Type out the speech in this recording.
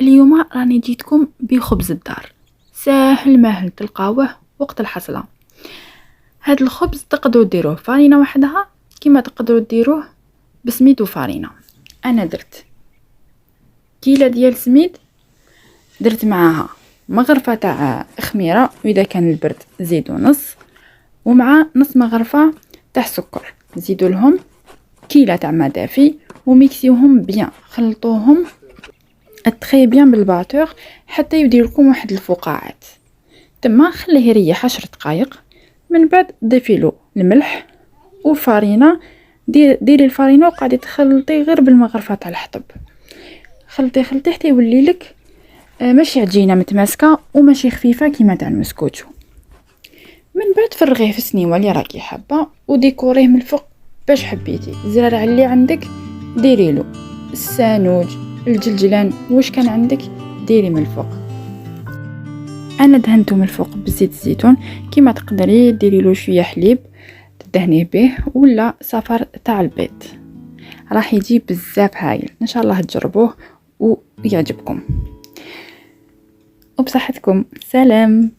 اليوم راني جيتكم بخبز الدار، ساهل ماهل تلقاوه وقت الحصلة. هاد الخبز تقدروا ديروه فارينة وحدها كما تقدروا ديروه بسميد وفارينة. انا درت كيلة ديال سميد، درت معاها مغرفة تاع خميرة، واذا كان البرد زيدوا نص، ومع نص مغرفة تاع سكر. زيدوا لهم كيلة تاع ما دافي وميكسيوهم بيان، خلطوهم تري بيان بالباتور حتى يدير لكم واحد الفقاعات. تما خليه يريح 10 دقائق، من بعد ضيفي له الملح والفارينه. ديري الفارينه وقاعده تخلطي غير بالمغرفه تاع الحطب. خلطي حتى يولي لك ماشي عجينه متماسكه وماشي خفيفه كيما تاع المسكوتشو. من بعد فرغيه في السنيوه اللي راكي حابه وديكوريه من الفوق باش حبيتي. الزرع اللي عندك ديري له، السانوج، الجلجلان، واش كان عندك ديري من الفوق. انا دهنته من الفوق بزيت الزيتون. كيما تقدري ديري له شويه حليب تدهنيه به ولا صفر تاع البيض، راح يجي بزاف هايل. ان شاء الله تجربوه ويعجبكم. وبصحتكم، سلام.